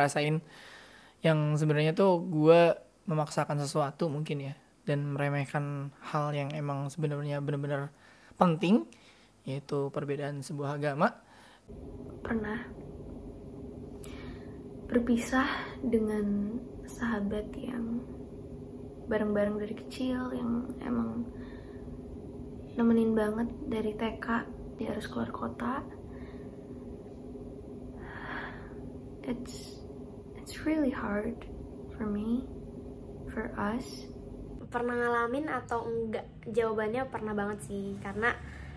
rasain, yang sebenarnya tuh gue memaksakan sesuatu mungkin ya, dan meremehkan hal yang emang sebenarnya benar-benar penting, yaitu perbedaan sebuah agama. Pernah berpisah dengan sahabat yang bareng-bareng dari kecil, yang emang nemenin banget dari TK. Dia harus keluar kota. It's really hard for me, for us. Pernah ngalamin atau enggak? Jawabannya pernah banget sih, karena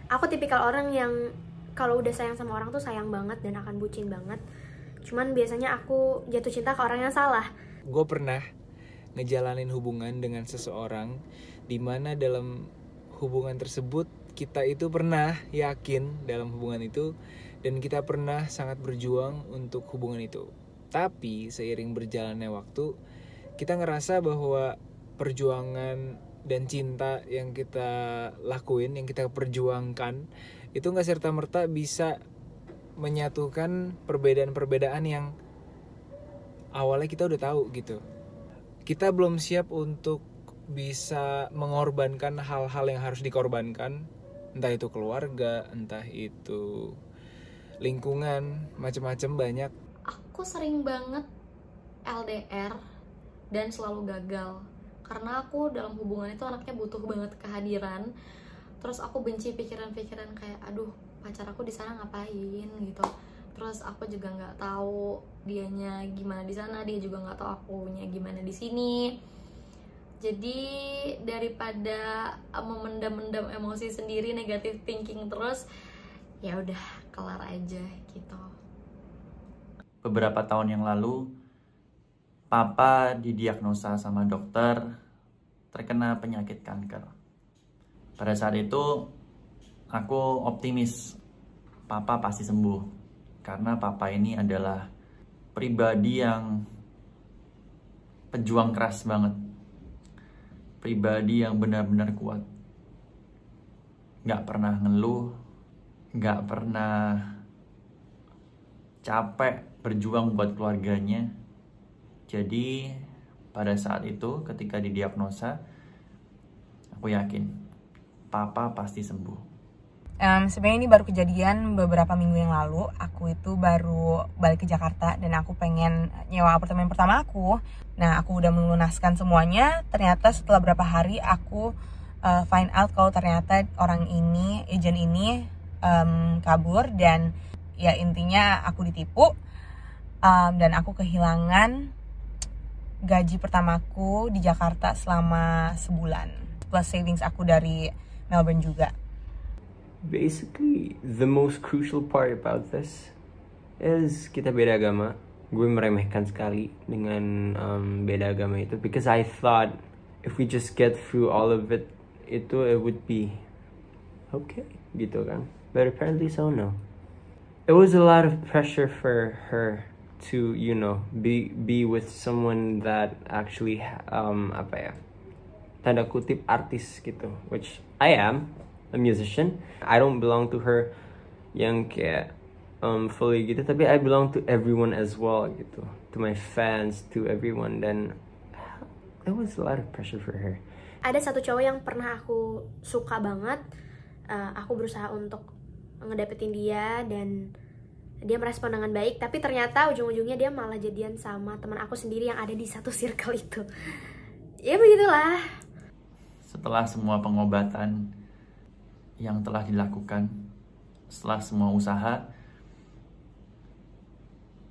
aku tipikal orang yang kalau udah sayang sama orang tuh sayang banget dan akan bucin banget. Cuman biasanya aku jatuh cinta ke orang yang salah. Gue pernah ngejalanin hubungan dengan seseorang dimana dalam hubungan tersebut kita itu pernah yakin dalam hubungan itu, dan kita pernah sangat berjuang untuk hubungan itu. Tapi seiring berjalannya waktu, kita ngerasa bahwa perjuangan dan cinta yang kita lakuin, yang kita perjuangkan, itu gak serta-merta bisa menyatukan perbedaan-perbedaan yang awalnya kita udah tahu gitu. Kita belum siap untuk bisa mengorbankan hal-hal yang harus dikorbankan, entah itu keluarga, entah itu lingkungan, macam-macam banyak. Aku sering banget LDR dan selalu gagal, karena aku dalam hubungan itu anaknya butuh banget kehadiran. Terus aku benci pikiran-pikiran kayak aduh, pacar aku di sana ngapain gitu. Terus aku juga nggak tahu dianya gimana di sana, dia juga nggak tahu akunya gimana di sini. Jadi daripada memendam-mendam emosi sendiri, negative thinking terus, ya udah kelar aja gitu. Beberapa tahun yang lalu, Papa didiagnosa sama dokter terkena penyakit kanker. Pada saat itu, aku optimis Papa pasti sembuh, karena Papa ini adalah pribadi yang pejuang keras banget, pribadi yang benar-benar kuat, gak pernah ngeluh, gak pernah capek berjuang buat keluarganya. Jadi pada saat itu ketika didiagnosa, aku yakin Papa pasti sembuh. Sebenarnya ini baru kejadian beberapa minggu yang lalu. Aku itu baru balik ke Jakarta dan aku pengen nyewa apartemen pertama aku. Nah, aku udah melunaskan semuanya. Ternyata setelah beberapa hari aku find out kalau ternyata orang ini, agent ini kabur, dan ya intinya aku ditipu, dan aku kehilangan gaji pertamaku di Jakarta selama sebulan, plus savings aku dari Melbourne juga. Basically, the most crucial part about this is kita beda agama. Gue meremehkan sekali dengan beda agama itu, because I thought if we just get through all of it, it would be okay gitu kan. But apparently so no. It was a lot of pressure for her to, you know, be with someone that actually apa ya, tanda kutip artis gitu, which I am a musician. I don't belong to her yang kayak fully gitu, tapi I belong to everyone as well gitu, to my fans, to everyone. Dan it was a lot of pressure for her. Ada satu cowok yang pernah aku suka banget. Aku berusaha untuk ngedapetin dia dan dia merespon dengan baik, tapi ternyata ujung-ujungnya dia malah jadian sama teman aku sendiri yang ada di satu circle itu. Ya begitulah. Setelah semua pengobatan yang telah dilakukan, setelah semua usaha,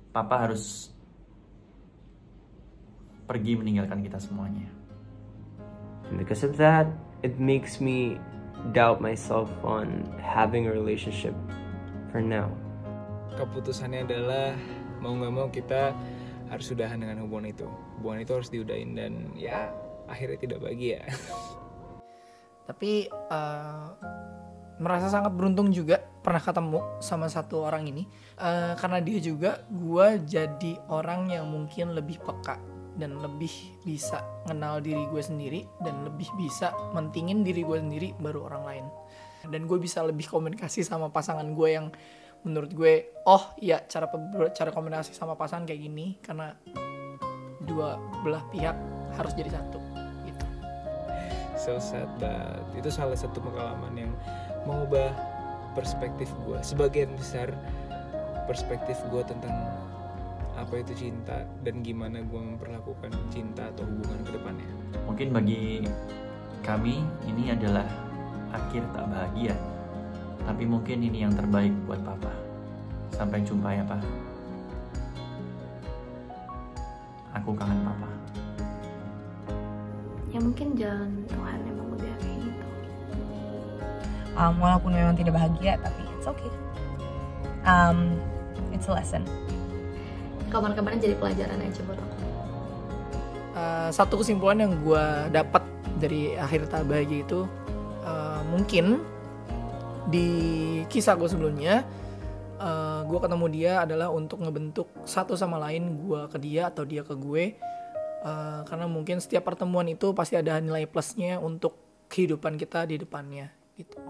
Papa harus pergi meninggalkan kita semuanya. And because of that, it makes me doubt myself on having a relationship for now. Keputusannya adalah mau gak mau kita harus sudahan dengan hubungan itu. Hubungan itu harus diudahin dan ya akhirnya tidak bahagia. Tapi merasa sangat beruntung juga pernah ketemu sama satu orang ini, karena dia juga gue jadi orang yang mungkin lebih peka dan lebih bisa kenal diri gue sendiri dan lebih bisa mentingin diri gue sendiri baru orang lain. Dan gue bisa lebih komunikasi sama pasangan gue yang menurut gue, oh iya cara komunikasi sama pasangan kayak gini, karena dua belah pihak harus jadi satu gitu. So sad, but itu salah satu pengalaman yang mengubah perspektif gue, sebagian besar perspektif gue tentang apa itu cinta dan gimana gue memperlakukan cinta atau hubungan ke depannya. Mungkin bagi kami ini adalah akhir tak bahagia, tapi mungkin ini yang terbaik buat Papa. Sampai jumpa ya, Pak. Aku kangen Papa. Ya mungkin jalan Tuhan emang udah kayak gitu. Walaupun memang tidak bahagia, tapi it's okay. It's a lesson. Kapan-kapan jadi pelajaran aja buat aku. Satu kesimpulan yang gue dapat dari akhir tak bahagia itu, mungkin di kisah gue sebelumnya, gue ketemu dia adalah untuk ngebentuk satu sama lain, gue ke dia atau dia ke gue, karena mungkin setiap pertemuan itu pasti ada nilai plusnya untuk kehidupan kita di depannya gitu.